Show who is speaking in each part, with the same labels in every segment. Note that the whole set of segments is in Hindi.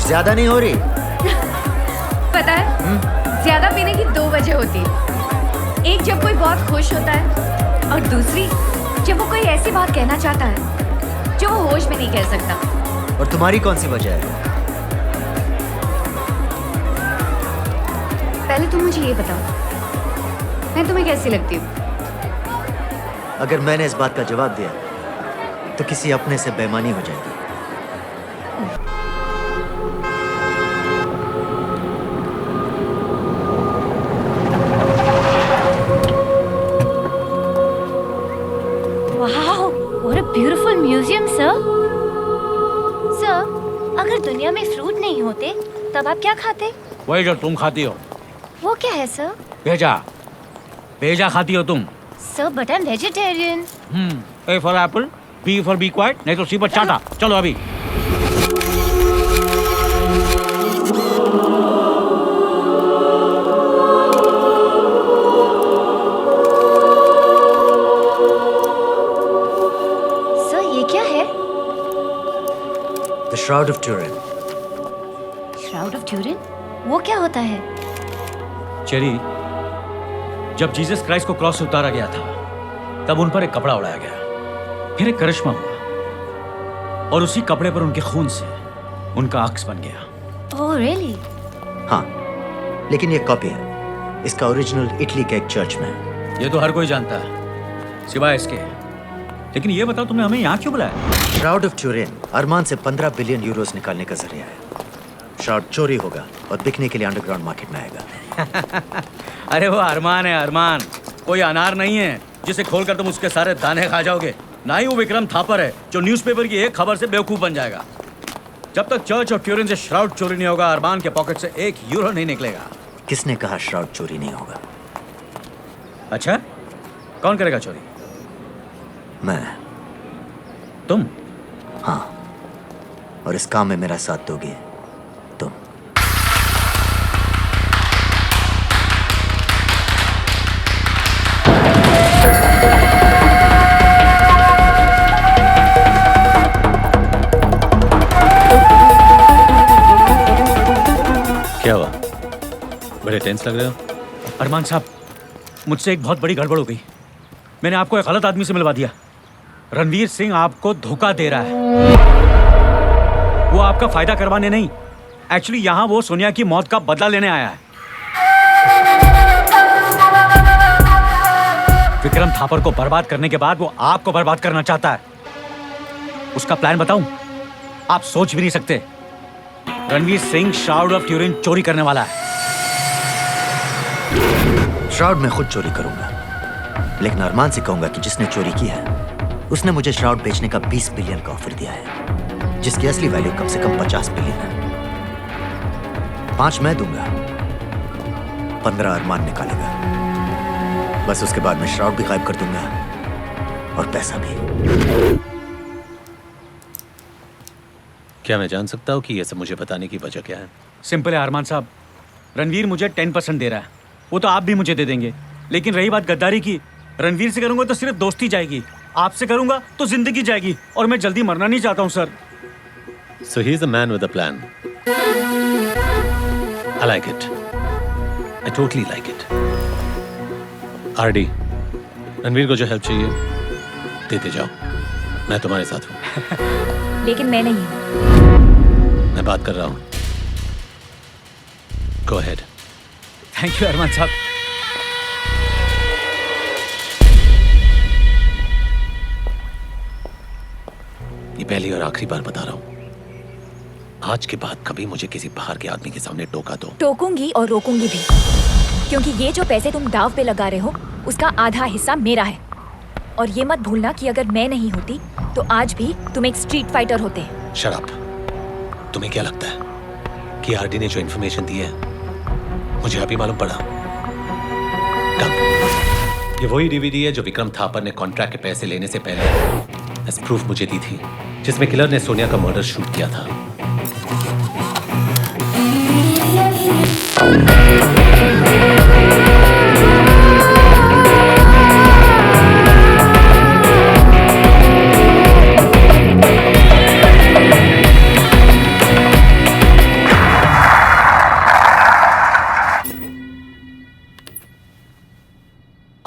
Speaker 1: ज्यादा नहीं हो रही?
Speaker 2: पता है ज्यादा पीने की 2 वजह होती है। एक जब कोई बहुत खुश होता है और दूसरी जब वो कोई ऐसी बात कहना चाहता है जो वो होश में नहीं कह सकता।
Speaker 1: और तुम्हारी कौन सी वजह है?
Speaker 2: पहले तुम मुझे ये बताओ, मैं तुम्हें कैसी लगती हूँ?
Speaker 1: अगर मैंने इस बात का जवाब दिया तो किसी अपने से बेईमानी हो जाएगी।
Speaker 3: Wow, what a beautiful museum sir. Sir, अगर दुनिया में फ्रूट नहीं होते तब आप क्या खाते?
Speaker 4: वही जो तुम खाती हो।
Speaker 3: वो क्या है सर?
Speaker 4: भेजा। भेजा खाती हो तुम।
Speaker 3: Sir but I am vegetarian.
Speaker 4: A for apple, B for be quiet, नहीं तो सी पर चाटा। चलो अभी।
Speaker 3: सर ये क्या है?
Speaker 1: The shroud of Turin.
Speaker 3: Shroud of Turin? वो क्या होता है?
Speaker 4: चेरी, जब जीसस क्राइस्ट को क्रॉस से उतारा गया था तब उन पर एक कपड़ा उड़ाया गया, फिर एक करिश्मा हुआ और उसी कपड़े पर उनके खून से उनका अक्स बन गया।
Speaker 3: Oh really?
Speaker 1: हाँ, लेकिन ये कॉपी है। इसका ओरिजिनल इटली के एक चर्च में है।
Speaker 4: ये तो हर कोई जानता है सिवाय इसके। लेकिन ये बताओ तुमने हमें यहाँ क्यों बुलाया?
Speaker 1: श्राउड ऑफ ट्यूरिन अरमान से 15 बिलियन यूरोस निकालने का जरिया है। श्राउड चोरी होगा और बिकने के लिए अंडरग्राउंड मार्केट में आएगा।
Speaker 4: अरे वो अरमान है, अरमान। कोई अनार नहीं है जिसे खोलकर तुम उसके सारे दाने खा जाओगे। ना ही वो विक्रम थापर है जो न्यूज़पेपर की एक खबर से बेवकूफ बन जाएगा। जब तक चर्च ऑफ ट्यूरिन से श्राउड चोरी नहीं होगा, अरमान के पॉकेट से 1 यूरो नहीं निकलेगा।
Speaker 1: किसने कहा श्राउड चोरी नहीं होगा?
Speaker 4: अच्छा, कौन करेगा चोरी?
Speaker 1: मैं।
Speaker 4: तुम?
Speaker 1: हाँ, और इस काम में मेरा साथ दोगे तुम।
Speaker 5: क्या हुआ? बड़े टेंस लग रहे हो।
Speaker 4: अरमान साहब, मुझसे एक बहुत बड़ी गड़बड़ हो गई। मैंने आपको एक गलत आदमी से मिलवा दिया। रणवीर सिंह आपको धोखा दे रहा है। वो आपका फायदा करवाने नहीं, एक्चुअली यहाँ वो सोनिया की मौत का बदला लेने आया है। विक्रम थापर को बर्बाद करने के बाद वो आपको बर्बाद करना चाहता है। उसका प्लान बताऊं? आप सोच भी नहीं सकते। Ranveer Singh shroud of Turin चोरी करने वाला है।
Speaker 1: श्राउड मैं खुद चोरी करूंगा, लेकिन अरमान से कहूंगा कि जिसने चोरी की है उसने मुझे श्राउड बेचने का 20 बिलियन का ऑफर दिया है, जिसकी असली वैल्यू कम से कम 50 बिलियन है। 5 मैं दूंगा, 15 अरमान निकालेगा। बस उसके बाद मैं श्राउड भी गायब कर दूंगा और पैसा भी।
Speaker 5: क्या मैं जान सकता हूँ कि ये सब मुझे बताने की वजह क्या है?
Speaker 4: सिंपल है अरमान साहब, रणवीर मुझे 10% दे रहा है, वो तो आप भी मुझे दे देंगे। लेकिन रही बात गद्दारी की, रणवीर से करूंगा तो सिर्फ दोस्ती जाएगी, आपसे करूंगा तो जिंदगी जाएगी, और मैं जल्दी मरना नहीं चाहता हूँ sir.
Speaker 5: So he is a man with a plan. I like it. I totally like it. RD, Ranveer को जो हेल्प चाहिए देते जाओ, मैं तुम्हारे साथ हूँ।
Speaker 3: लेकिन मैं नहीं।
Speaker 5: मैं बात कर रहा हूँ। Go ahead.
Speaker 4: थैंक यू अरमान साहब।
Speaker 5: ये पहली और आखिरी बार बता रहा हूँ, आज के बाद कभी मुझे किसी बाहर के आदमी के सामने टोका दो।
Speaker 3: टोकूंगी और रोकूंगी भी, क्योंकि ये जो पैसे तुम दाव पे लगा रहे हो उसका आधा हिस्सा मेरा है। और ये मत भूलना कि अगर मैं नहीं होती तो आज भी तुम एक स्ट्रीट फाइटर होते।
Speaker 5: शराब, तुम्हें क्या लगता है कि आरडी ने जो इन्फॉर्मेशन दी है मुझे अभी मालूम पड़ा? ये वही डीवीडी है जो विक्रम थापर ने कॉन्ट्रैक्ट के पैसे लेने से पहले एज प्रूफ मुझे दी थी, जिसमें किलर ने सोनिया का मर्डर शूट किया था।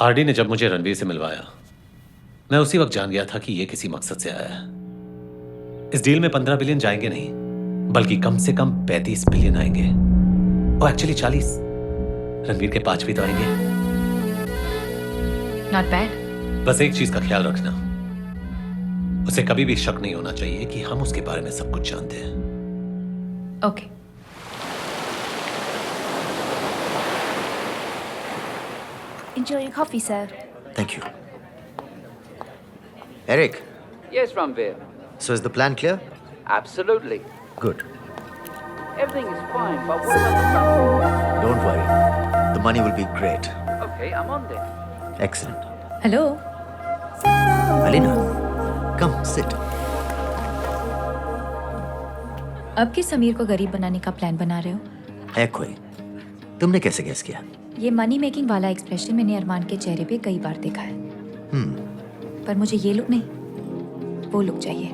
Speaker 5: आरडी ने जब मुझे रणवीर से मिलवाया, मैं उसी वक्त जान गया था कि यह किसी मकसद से आया है। इस डील में 15 बिलियन जाएंगे नहीं, बल्कि कम से कम 35 बिलियन आएंगे, और एक्चुअली 40। रणवीर के 5 भी तो आएंगे।
Speaker 2: Not bad.
Speaker 5: बस एक चीज का ख्याल रखना, उसे कभी भी शक नहीं होना चाहिए कि हम उसके बारे में सब कुछ जानते हैं।
Speaker 2: Okay.
Speaker 3: Enjoy your coffee, sir.
Speaker 1: Thank you. Eric,
Speaker 6: Yes, Ranveer.
Speaker 1: so is the plan clear?
Speaker 6: Absolutely.
Speaker 1: Good.
Speaker 6: Everything is fine, but what about the money?
Speaker 1: Don't worry. The money will be great.
Speaker 6: Okay, I'm on then.
Speaker 1: Excellent.
Speaker 2: Hello.
Speaker 1: Alina, come sit.
Speaker 3: अब किस समीर को गरीब बनाने का प्लान बना रहे हो?
Speaker 1: है कोई? तुमने कैसे गेस किया?
Speaker 3: ये मनी मेकिंग वाला एक्सप्रेशन मैंने अरमान के चेहरे पे कई बार देखा है। पर मुझे ये लुक नहीं, वो लुक चाहिए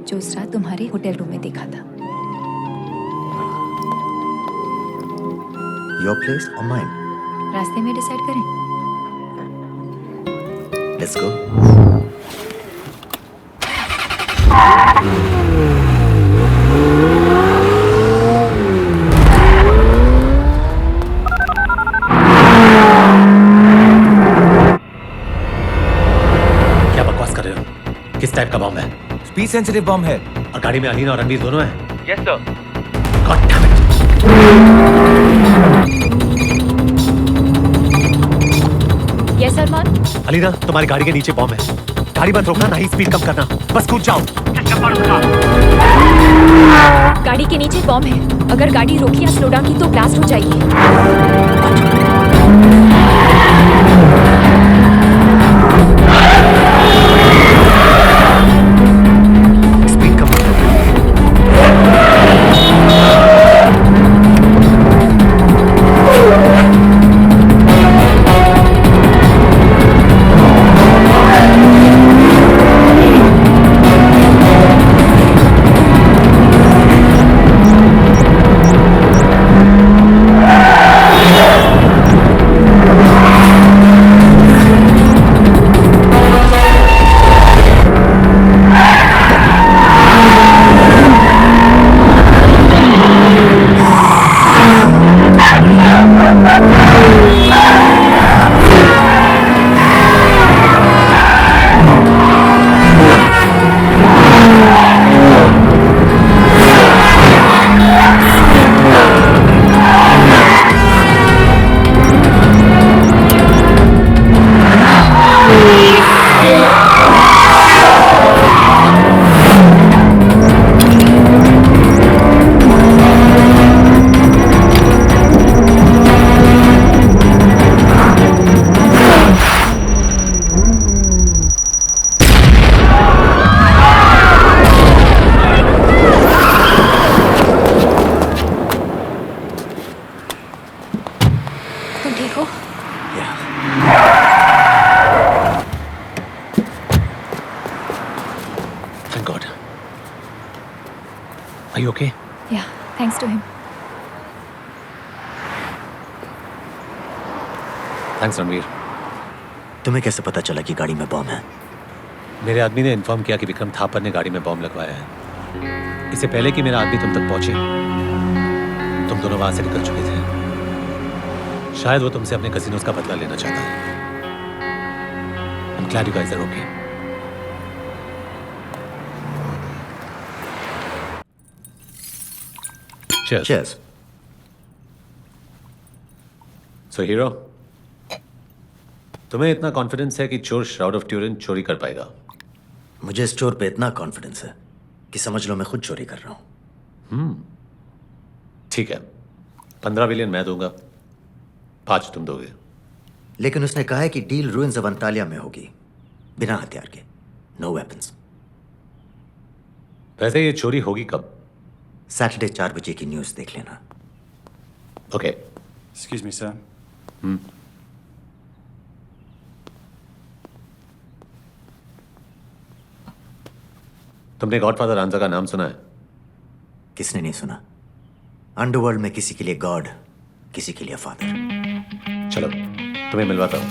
Speaker 3: जो उस रात तुम्हारे होटल रूम में देखा था।
Speaker 1: Your place or mine?
Speaker 3: रास्ते में डिसाइड करें।
Speaker 1: Let's go.
Speaker 5: क्या बकवास कर रहे हो? किस टाइप का बॉम्ब है?
Speaker 7: स्पीड सेंसिटिव बॉम्ब है।
Speaker 5: और गाड़ी में अलीना और रणवीर दोनों हैं?
Speaker 6: Yes, sir.
Speaker 5: God damn it!
Speaker 3: Yes Arman.
Speaker 5: Alina, तुम्हारी गाड़ी के नीचे बॉम्ब है। गाड़ी मत रोकना, ना ही स्पीड कम करना, बस कूद जाओ।
Speaker 3: गाड़ी के नीचे बॉम्ब है। अगर गाड़ी रोकी या स्लो डाउन की तो ब्लास्ट हो जाएगी।
Speaker 1: Speed कम करो।
Speaker 3: तुम ठीक हो?
Speaker 5: Thank God. Are you okay?
Speaker 3: या thanks to him.
Speaker 5: Thanks, Ranveer.
Speaker 1: तुम्हें कैसे पता चला कि गाड़ी में बॉम्ब है?
Speaker 5: मेरे आदमी ने इन्फॉर्म किया कि विक्रम थापर ने गाड़ी में बॉम्ब लगवाया है। इससे पहले कि मेरा आदमी तुम तक पहुंचे, तुम दोनों वहां से निकल चुके थे। शायद वो तुमसे अपने कजिनों का बदला लेना चाहता है। I'm glad you guys are okay. Cheers.
Speaker 1: Cheers.
Speaker 5: So hero, तुम्हें इतना कॉन्फिडेंस है कि चोर श्राउड ऑफ ट्यूरिन चोरी कर पाएगा?
Speaker 1: मुझे इस चोर पे इतना कॉन्फिडेंस है कि समझ लो मैं खुद चोरी कर रहा हूँ।
Speaker 5: ठीक है, 15 बिलियन मैं दूंगा, 5 तुम दोगे।
Speaker 1: लेकिन उसने कहा है कि डील रूइंस ऑफ अंतालिया में होगी, बिना हथियार के, नो वेपन्स।
Speaker 5: वैसे ये चोरी होगी कब?
Speaker 1: सैटरडे 4 बजे की न्यूज़ देख लेना।
Speaker 5: ओके।
Speaker 7: Excuse me, sir.
Speaker 5: तुमने गॉडफादर आंजा का नाम सुना है?
Speaker 1: किसने नहीं सुना? अंडरवर्ल्ड में किसी के लिए गॉड, किसी के लिए फादर।
Speaker 5: चलो तुम्हें मिलवाता हूँ।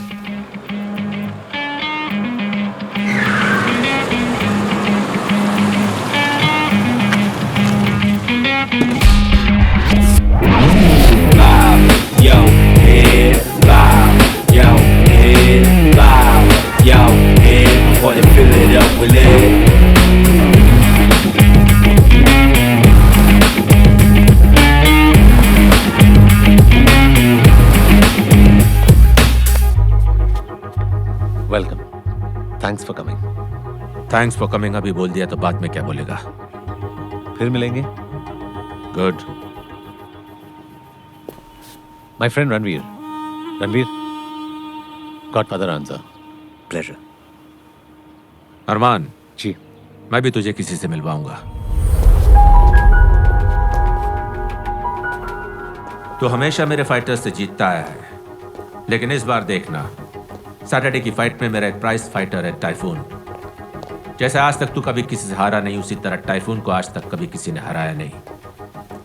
Speaker 5: Thanks for coming.
Speaker 8: Thanks for coming अभी बोल दिया तो बाद में क्या बोलेगा?
Speaker 5: फिर मिलेंगे।
Speaker 8: Good.
Speaker 5: My friend Ranveer. Ranveer, godfather answer.
Speaker 1: Pleasure.
Speaker 8: Arman,
Speaker 5: ji.
Speaker 8: मैं भी तुझे किसी से मिलवाऊंगा। तू हमेशा मेरे फाइटर से जीतता आया है, लेकिन इस बार देखना, सैटरडे की फाइट में मेरा एक प्राइज फाइटर है टाइफून। जैसे आज तक तू कभी किसी से हारा नहीं, उसी तरह टाइफून को आज तक कभी किसी ने हराया नहीं।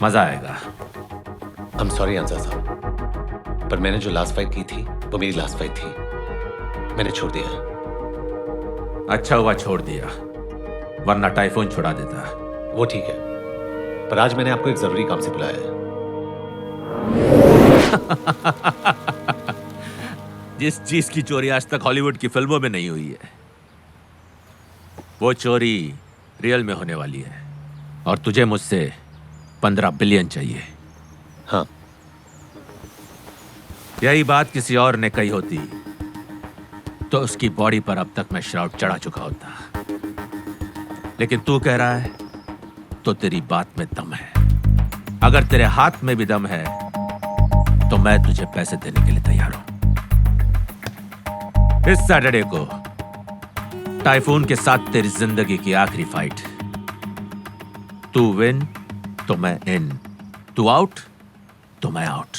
Speaker 8: मजा आएगा।
Speaker 5: आई एम सॉरी आंसर साहब, पर मैंने जो लास्ट फाइट की थी वो मेरी लास्ट फाइट थी, मैंने छोड़ दिया।
Speaker 8: अच्छा हुआ छोड़ दिया, वरना टाइफून छुड़ा देता।
Speaker 5: वो ठीक है, पर आज मैंने आपको एक जरूरी काम से बुलाया है।
Speaker 8: जिस चीज की चोरी आज तक हॉलीवुड की फिल्मों में नहीं हुई है, वो चोरी रियल में होने वाली है। और तुझे मुझसे 15 बिलियन चाहिए।
Speaker 5: हाँ।
Speaker 8: यही बात किसी और ने कही होती तो उसकी बॉडी पर अब तक मैं श्राउड चढ़ा चुका होता, लेकिन तू कह रहा है तो तेरी बात में दम है। अगर तेरे हाथ में भी दम है तो मैं तुझे पैसे देने के लिए तैयार हूं। इस सैटरडे को टाइफून के साथ तेरी जिंदगी की आखिरी फाइट। तू विन तो मैं इन, तू आउट तो मैं आउट।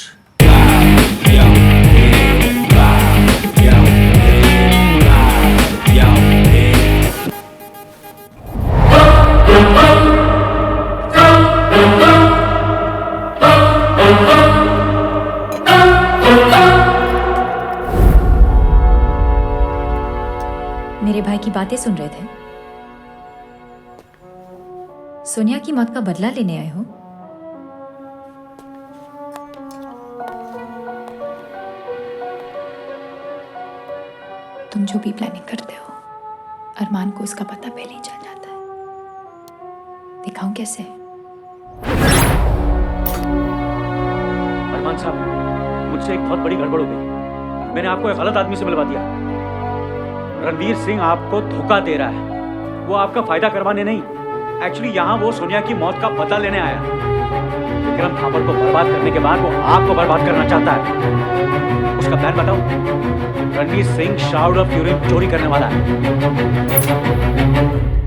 Speaker 3: मेरे भाई की बातें सुन रहे थे? सोनिया की मौत का बदला लेने आए हो? तुम जो भी प्लानिंग करते हो, अरमान को उसका पता पहले ही चल जाता है। दिखाऊं कैसे?
Speaker 4: अरमान साहब, मुझसे एक बहुत बड़ी गड़बड़ हो गई। मैंने आपको एक गलत आदमी से मिलवा दिया। रणवीर सिंह आपको धोखा दे रहा है। वो आपका फायदा करवाने नहीं, एक्चुअली यहाँ वो सोनिया की मौत का पता लेने आया। विक्रम थापर को बर्बाद करने के बाद वो आपको बर्बाद करना चाहता है। उसका प्लान बताओ। रणवीर सिंह शाउड ऑफ यूरिन चोरी करने वाला है।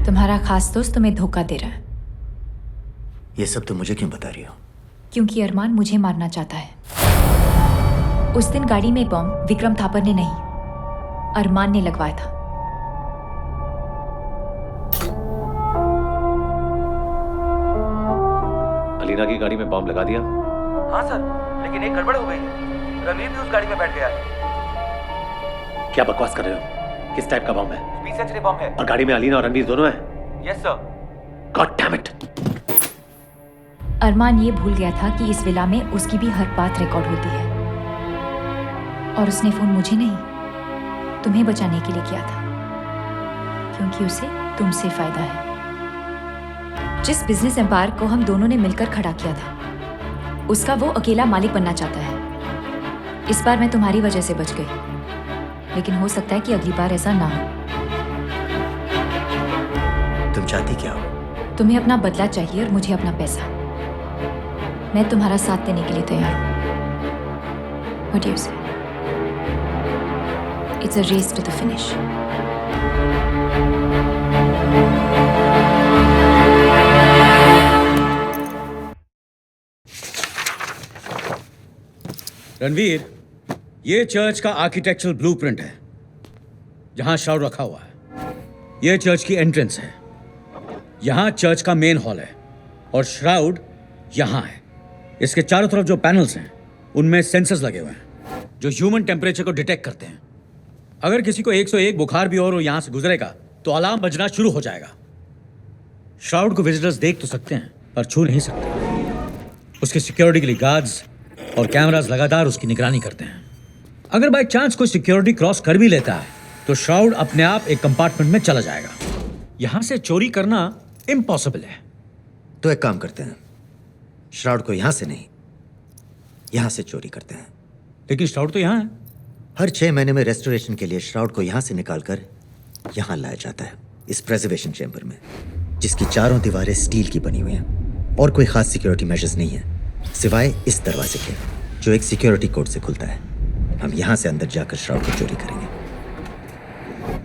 Speaker 3: तुम्हारा खास दोस्त तुम्हें धोखा दे रहा है।
Speaker 1: ये सब तुम मुझे क्यों बता रही हो?
Speaker 3: क्योंकि अरमान मुझे मारना चाहता है। उस दिन गाड़ी में बम विक्रम थापर ने नहीं, अरमान ने लगवाया था।
Speaker 5: अलीना की गाड़ी में बॉम्ब लगा दिया?
Speaker 7: हाँ सर, लेकिन एक गड़बड़ हो गई है। रणवीर भी उस गाड़ी में बैठ गया है।
Speaker 5: क्या बकवास कर रहे हो? किस टाइप का बॉम्ब है?
Speaker 7: 20 सेंचुरी बम है।
Speaker 5: और गाड़ी में अलीना और रणवीर दोनों हैं?
Speaker 7: Yes sir.
Speaker 5: God damn it!
Speaker 3: Arman ये भूल गया था कि इस विला में उसकी भी हर बात रिकॉर्ड होती है। और उसने फोन मुझे नहीं, तुम्हें बचाने के लिए किया था, क्योंकि उसे तुमसे फायदा है। जिस बिजनेस एम्पायर को हम दोनों ने मिलकर खड़ा किया था, उसका वो अकेला मालिक बनना चाहता है। इस बार मैं तुम्हारी वजह से बच गई, लेकिन हो सकता है कि अगली बार ऐसा ना हो।
Speaker 1: तुम चाहती क्या हो?
Speaker 3: तुम्हें अपना बदला चाहिए और मुझे अपना पैसा। मैं तुम्हारा साथ देने के लिए तैयार हूँ। What do you say? It's a race to the finish.
Speaker 4: Ranveer, ये चर्च का आर्किटेक्चरल ब्लूप्रिंट है, जहां शाउड रखा हुआ है। ये चर्च की एंट्रेंस है। यहां चर्च का मेन हॉल है और श्राउड यहां है। इसके चारों तरफ जो पैनल्स हैं, उनमें सेंसर्स लगे हुए हैं जो ह्यूमन टेम्परेचर को डिटेक्ट करते हैं। अगर किसी को 101 बुखार भी और वो यहां से गुजरेगा तो अलार्म बजना शुरू हो जाएगा। श्राउड को विजिटर्स देख तो सकते हैं पर छू नहीं सकते। उसकी सिक्योरिटी के लिए गार्ड्स और कैमरास लगातार उसकी निगरानी करते हैं। अगर बाय चांस कोई सिक्योरिटी क्रॉस कर भी लेता है तो श्राउड अपने आप एक कंपार्टमेंट में चला जाएगा। यहां से चोरी करना इम्पॉसिबल है।
Speaker 1: तो एक काम करते हैं, श्राउड को यहां से नहीं, यहां से चोरी करते हैं।
Speaker 4: लेकिन श्राउड तो यहां है।
Speaker 1: हर 6 महीने में रेस्टोरेशन के लिए श्राउड को यहां से निकालकर यहां लाया जाता है, इस प्रेजर्वेशन चेंबर में, जिसकी चारों दीवारें स्टील की बनी हुई हैं और कोई खास सिक्योरिटी मेजर्स नहीं है सिवाय इस दरवाजे के, जो एक सिक्योरिटी कोड से खुलता है। हम यहां से अंदर जाकर श्राउड को चोरी करेंगे।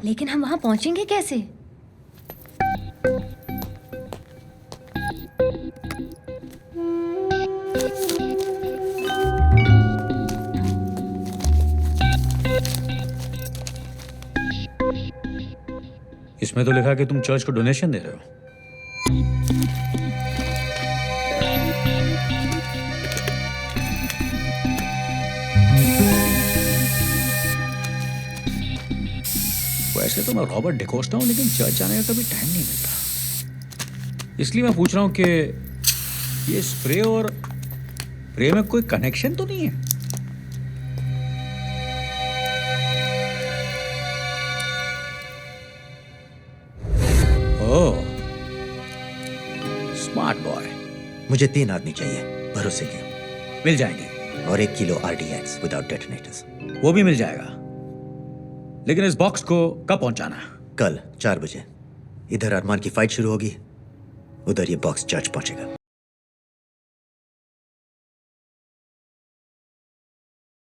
Speaker 2: लेकिन हम वहां पहुंचेंगे कैसे?
Speaker 4: इसमें तो लिखा है कि तुम चर्च को डोनेशन दे रहे हो। वैसे तो मैं रॉबर्ट डिकोस्टा हूं, लेकिन चर्च जाने का कभी टाइम नहीं मिलता। इसलिए मैं पूछ रहा हूं कि ये स्प्रे और प्रे में कोई कनेक्शन तो नहीं है? ओह, स्मार्ट बॉय।
Speaker 1: मुझे 3 आदमी चाहिए भरोसे के,
Speaker 4: मिल जाएंगे।
Speaker 1: और 1 किलो RDX विदाउट डेटोनेटर्स।
Speaker 4: वो भी मिल जाएगा, लेकिन इस बॉक्स को कब पहुंचाना है?
Speaker 1: कल 4 बजे। इधर अरमान की फाइट शुरू होगी, उधर ये बॉक्स चर्च पहुंचेगा।